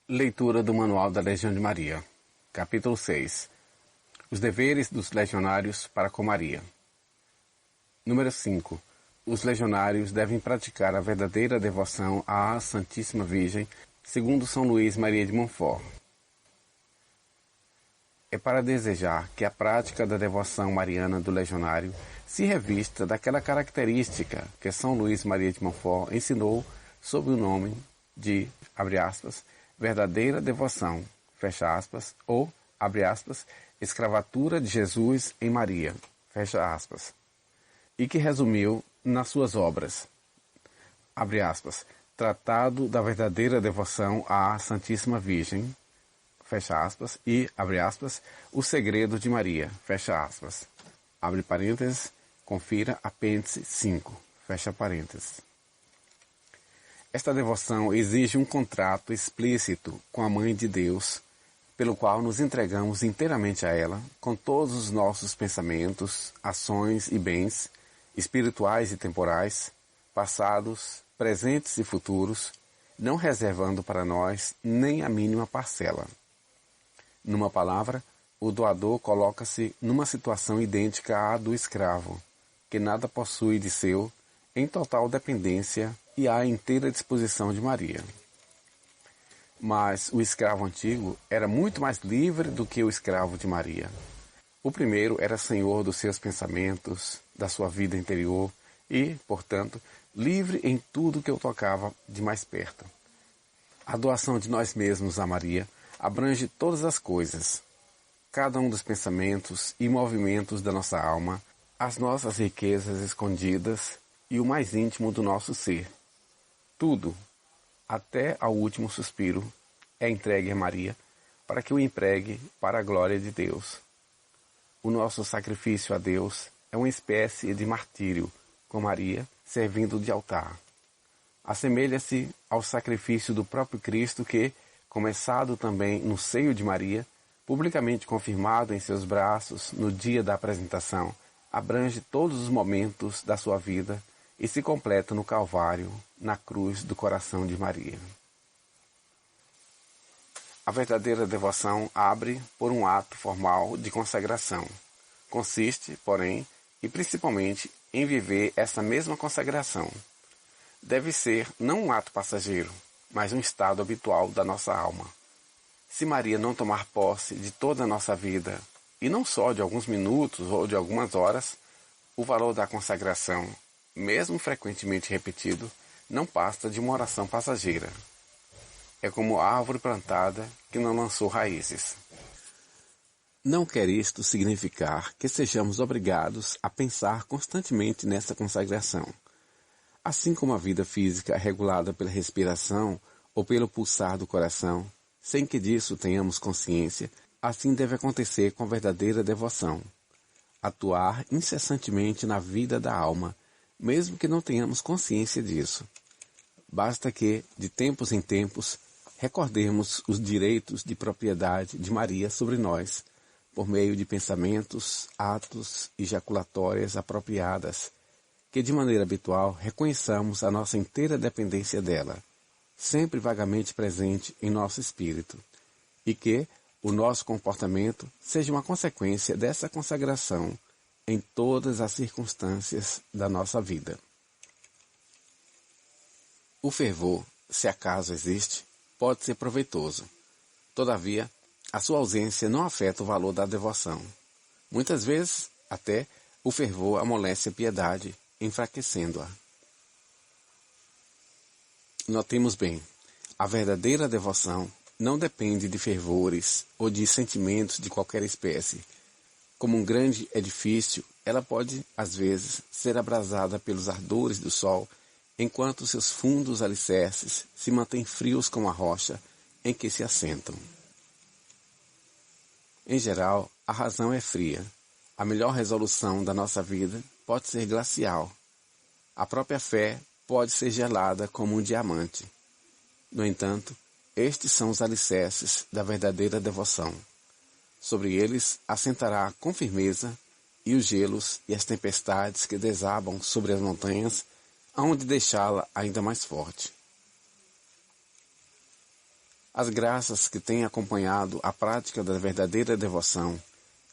Leitura do Manual da Legião de Maria. Capítulo 6. Os deveres dos legionários para com Maria. Número 5. Os legionários devem praticar a verdadeira devoção à Santíssima Virgem, segundo São Luís Maria de Montfort. É para desejar que a prática da devoção mariana do legionário se revista daquela característica que São Luís Maria de Montfort ensinou sob o nome de, abre aspas, verdadeira devoção, fecha aspas, ou, abre aspas, escravatura de Jesus em Maria, fecha aspas, e que resumiu nas suas obras, abre aspas, Tratado da verdadeira devoção à Santíssima Virgem, fecha aspas, e, abre aspas, O segredo de Maria, fecha aspas, abre parênteses, confira apêndice 5, fecha parênteses. Esta devoção exige um contrato explícito com a Mãe de Deus, pelo qual nos entregamos inteiramente a ela, com todos os nossos pensamentos, ações e bens, espirituais e temporais, passados, presentes e futuros, não reservando para nós nem a mínima parcela. Numa palavra, o doador coloca-se numa situação idêntica à do escravo, que nada possui de seu, em total dependência e à inteira disposição de Maria. Mas o escravo antigo era muito mais livre do que o escravo de Maria. O primeiro era senhor dos seus pensamentos, da sua vida interior e, portanto, livre em tudo que o tocava de mais perto. A doação de nós mesmos a Maria abrange todas as coisas, cada um dos pensamentos e movimentos da nossa alma, as nossas riquezas escondidas e o mais íntimo do nosso ser. Tudo, até ao último suspiro, é entregue a Maria para que o empregue para a glória de Deus. O nosso sacrifício a Deus é uma espécie de martírio, com Maria servindo de altar. Assemelha-se ao sacrifício do próprio Cristo que, começado também no seio de Maria, publicamente confirmado em seus braços no dia da apresentação, abrange todos os momentos da sua vida e se completa no Calvário, na cruz do coração de Maria. A verdadeira devoção abre por um ato formal de consagração. Consiste, porém, e principalmente, em viver essa mesma consagração. Deve ser não um ato passageiro, mas um estado habitual da nossa alma. Se Maria não tomar posse de toda a nossa vida, e não só de alguns minutos ou de algumas horas, o valor da consagração, mesmo frequentemente repetido, não passa de uma oração passageira. É como árvore plantada que não lançou raízes. Não quer isto significar que sejamos obrigados a pensar constantemente nessa consagração. Assim como a vida física é regulada pela respiração ou pelo pulsar do coração, sem que disso tenhamos consciência, assim deve acontecer com a verdadeira devoção. Atuar incessantemente na vida da alma, mesmo que não tenhamos consciência disso. Basta que, de tempos em tempos, recordemos os direitos de propriedade de Maria sobre nós, por meio de pensamentos, atos e jaculatórias apropriadas, que de maneira habitual reconheçamos a nossa inteira dependência dela, sempre vagamente presente em nosso espírito, e que o nosso comportamento seja uma consequência dessa consagração em todas as circunstâncias da nossa vida. O fervor, se acaso existe, pode ser proveitoso. Todavia, a sua ausência não afeta o valor da devoção. Muitas vezes, até, o fervor amolece a piedade, enfraquecendo-a. Notemos bem, a verdadeira devoção não depende de fervores ou de sentimentos de qualquer espécie. Como um grande edifício, ela pode, às vezes, ser abrasada pelos ardores do sol, enquanto seus fundos alicerces se mantêm frios como a rocha em que se assentam. Em geral, a razão é fria. A melhor resolução da nossa vida pode ser glacial. A própria fé pode ser gelada como um diamante. No entanto, estes são os alicerces da verdadeira devoção. Sobre eles assentará com firmeza, e os gelos e as tempestades que desabam sobre as montanhas hão de deixá-la ainda mais forte. As graças que têm acompanhado a prática da verdadeira devoção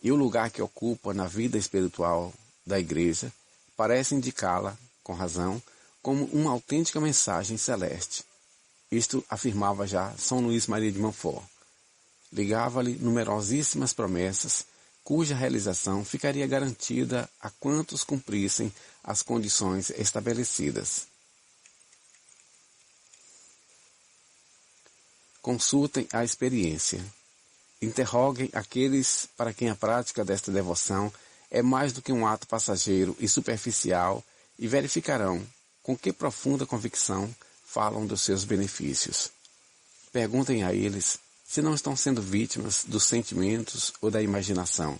e o lugar que ocupa na vida espiritual da Igreja parecem indicá-la, com razão, como uma autêntica mensagem celeste. Isto afirmava já São Luís Maria de Montfort. Ligava-lhe numerosíssimas promessas, cuja realização ficaria garantida a quantos cumprissem as condições estabelecidas. Consultem a experiência. Interroguem aqueles para quem a prática desta devoção é mais do que um ato passageiro e superficial e verificarão com que profunda convicção falam dos seus benefícios. Perguntem a eles se não estão sendo vítimas dos sentimentos ou da imaginação.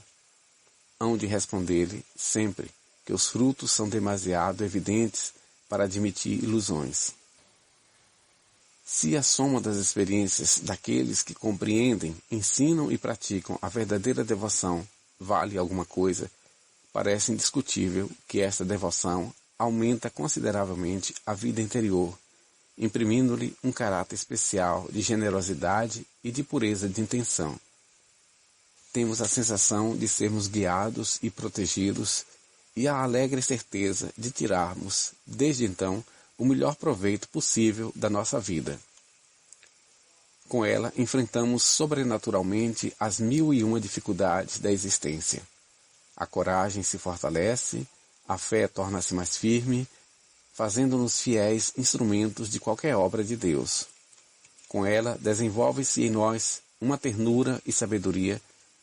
Hão de responder-lhe sempre que os frutos são demasiado evidentes para admitir ilusões. Se a soma das experiências daqueles que compreendem, ensinam e praticam a verdadeira devoção vale alguma coisa, parece indiscutível que esta devoção aumenta consideravelmente a vida interior, imprimindo-lhe um caráter especial de generosidade e de pureza de intenção. Temos a sensação de sermos guiados e protegidos e a alegre certeza de tirarmos, desde então, o melhor proveito possível da nossa vida. Com ela, enfrentamos sobrenaturalmente as 1001 dificuldades da existência. A coragem se fortalece, a fé torna-se mais firme, fazendo-nos fiéis instrumentos de qualquer obra de Deus. Com ela, desenvolve-se em nós uma ternura e sabedoria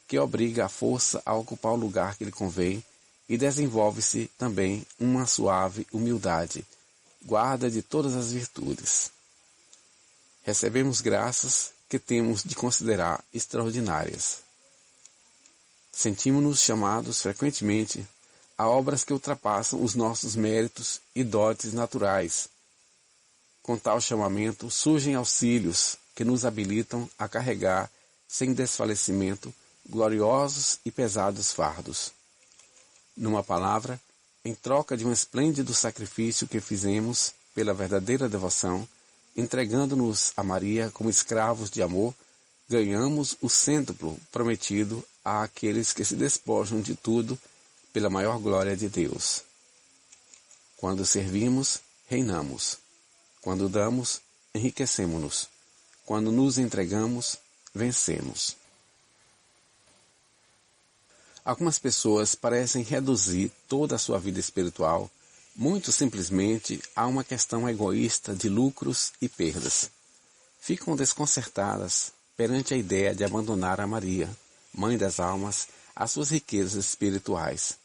que obriga a força a ocupar o lugar que lhe convém e desenvolve-se também uma suave humildade, guarda de todas as virtudes. Recebemos graças que temos de considerar extraordinárias. Sentimos-nos chamados frequentemente a obras que ultrapassam os nossos méritos e dotes naturais. Com tal chamamento surgem auxílios que nos habilitam a carregar, sem desfalecimento, gloriosos e pesados fardos. Numa palavra, em troca de um esplêndido sacrifício que fizemos pela verdadeira devoção, entregando-nos a Maria como escravos de amor, ganhamos o cêntuplo prometido àqueles que se despojam de tudo pela maior glória de Deus. Quando servimos, reinamos. Quando damos, enriquecemo-nos. Quando nos entregamos, vencemos. Algumas pessoas parecem reduzir toda a sua vida espiritual muito simplesmente a uma questão egoísta de lucros e perdas. Ficam desconcertadas perante a ideia de abandonar a Maria, Mãe das Almas, as suas riquezas espirituais.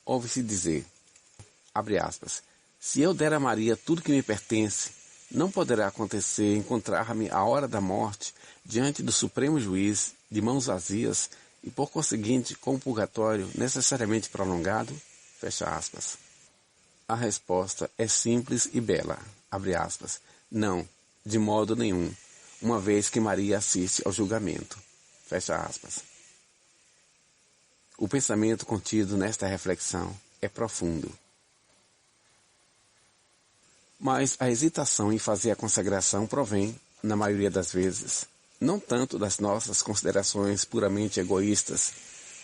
Ouve-se dizer, abre aspas, se eu der a Maria tudo que me pertence, não poderá acontecer encontrar-me à hora da morte diante do Supremo Juiz, de mãos vazias, e por conseguinte com o purgatório necessariamente prolongado? Fecha aspas. A resposta é simples e bela, abre aspas, não, de modo nenhum, uma vez que Maria assiste ao julgamento, fecha aspas. O pensamento contido nesta reflexão é profundo. Mas a hesitação em fazer a consagração provém, na maioria das vezes, não tanto das nossas considerações puramente egoístas,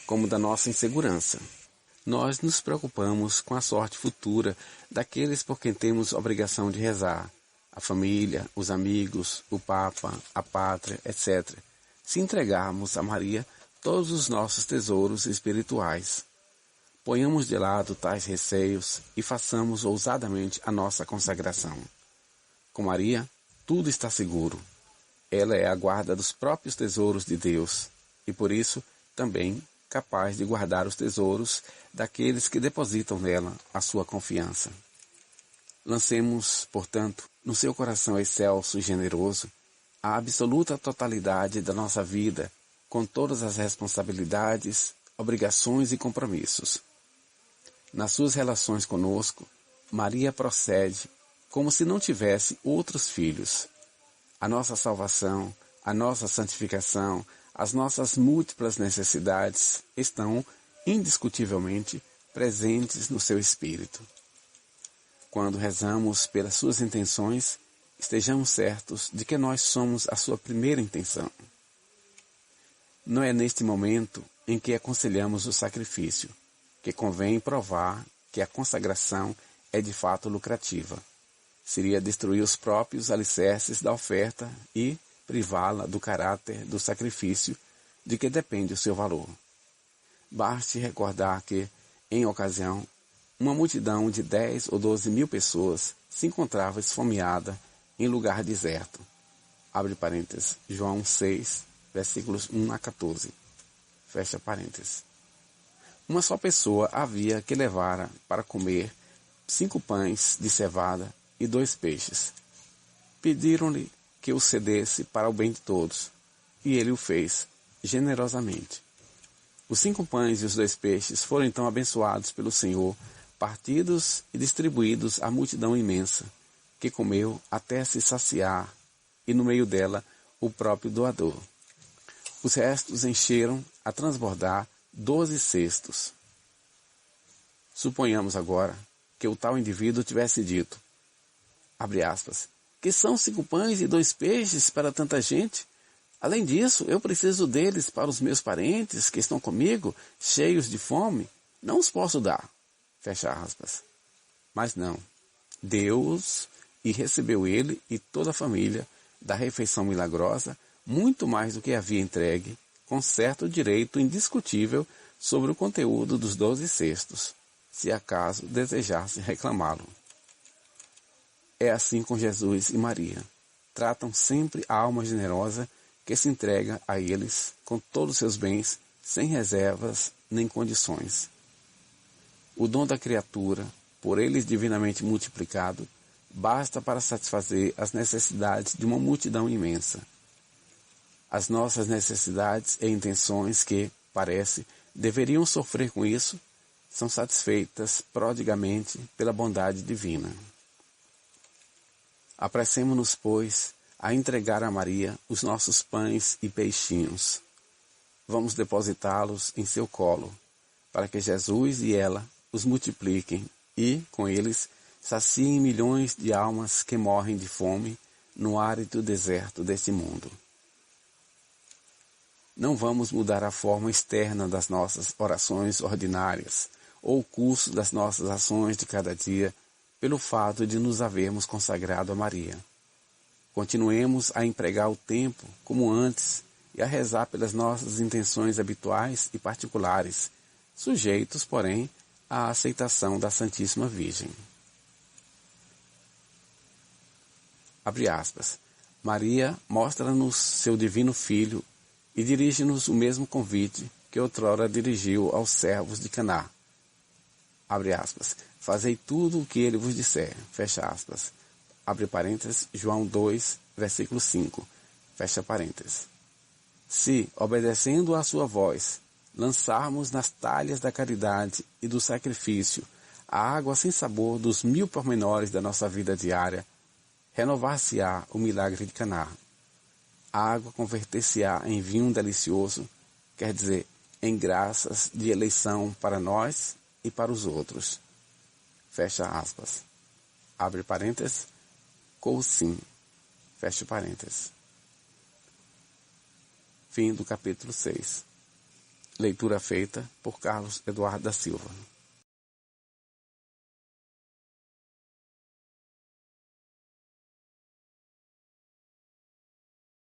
como da nossa insegurança. Nós nos preocupamos com a sorte futura daqueles por quem temos obrigação de rezar, a família, os amigos, o Papa, a pátria, etc., se entregarmos a Maria todos os nossos tesouros espirituais. Ponhamos de lado tais receios e façamos ousadamente a nossa consagração. Com Maria, tudo está seguro. Ela é a guarda dos próprios tesouros de Deus e, por isso, também capaz de guardar os tesouros daqueles que depositam nela a sua confiança. Lancemos, portanto, no seu coração excelso e generoso, a absoluta totalidade da nossa vida, com todas as responsabilidades, obrigações e compromissos. Nas suas relações conosco, Maria procede como se não tivesse outros filhos. A nossa salvação, a nossa santificação, as nossas múltiplas necessidades estão, indiscutivelmente, presentes no seu espírito. Quando rezamos pelas suas intenções, estejamos certos de que nós somos a sua primeira intenção. Não é neste momento em que aconselhamos o sacrifício, que convém provar que a consagração é de fato lucrativa. Seria destruir os próprios alicerces da oferta e privá-la do caráter do sacrifício de que depende o seu valor. Baste recordar que, em ocasião, uma multidão de 10 ou 12 mil pessoas se encontrava esfomeada em lugar deserto. Abre parênteses, João 6, versículos 1 a 14. Fecha parênteses. Uma só pessoa havia que levara para comer 5 pães de cevada e 2 peixes. Pediram-lhe que o cedesse para o bem de todos, e ele o fez, generosamente. Os 5 pães e os 2 peixes foram então abençoados pelo Senhor, partidos e distribuídos à multidão imensa, que comeu até se saciar, e no meio dela o próprio doador. Os restos encheram a transbordar 12 cestos. Suponhamos agora que o tal indivíduo tivesse dito, abre aspas, que são 5 pães e 2 peixes para tanta gente? Além disso, eu preciso deles para os meus parentes que estão comigo, cheios de fome. Não os posso dar. Fecha aspas. Mas não. Deus e recebeu ele e toda a família da refeição milagrosa muito mais do que havia entregue, com certo direito indiscutível sobre o conteúdo dos 12 cestos, se acaso desejasse reclamá-lo. É assim com Jesus e Maria. Tratam sempre a alma generosa que se entrega a eles com todos os seus bens, sem reservas nem condições. O dom da criatura, por eles divinamente multiplicado, basta para satisfazer as necessidades de uma multidão imensa. As nossas necessidades e intenções que, parece, deveriam sofrer com isso, são satisfeitas prodigamente pela bondade divina. Apressemo-nos, pois, a entregar a Maria os nossos pães e peixinhos. Vamos depositá-los em seu colo, para que Jesus e ela os multipliquem e, com eles, saciem milhões de almas que morrem de fome no árido deserto deste mundo. Não vamos mudar a forma externa das nossas orações ordinárias ou o curso das nossas ações de cada dia pelo fato de nos havermos consagrado a Maria. Continuemos a empregar o tempo como antes e a rezar pelas nossas intenções habituais e particulares, sujeitos, porém, à aceitação da Santíssima Virgem. Abre aspas. Maria mostra-nos seu divino Filho e dirige-nos o mesmo convite que outrora dirigiu aos servos de Caná. Abre aspas. Fazei tudo o que ele vos disser. Fecha aspas. Abre parênteses, João 2, versículo 5. Fecha parênteses. Se, obedecendo à sua voz, lançarmos nas talhas da caridade e do sacrifício a água sem sabor dos 1000 pormenores da nossa vida diária, renovar-se-á o milagre de Caná. A água converter-se-á em vinho delicioso, quer dizer, em graças de eleição para nós e para os outros. Fecha aspas. Abre parênteses, Cousim. Fecha parênteses. Fim do capítulo 6. Leitura feita por Carlos Eduardo da Silva.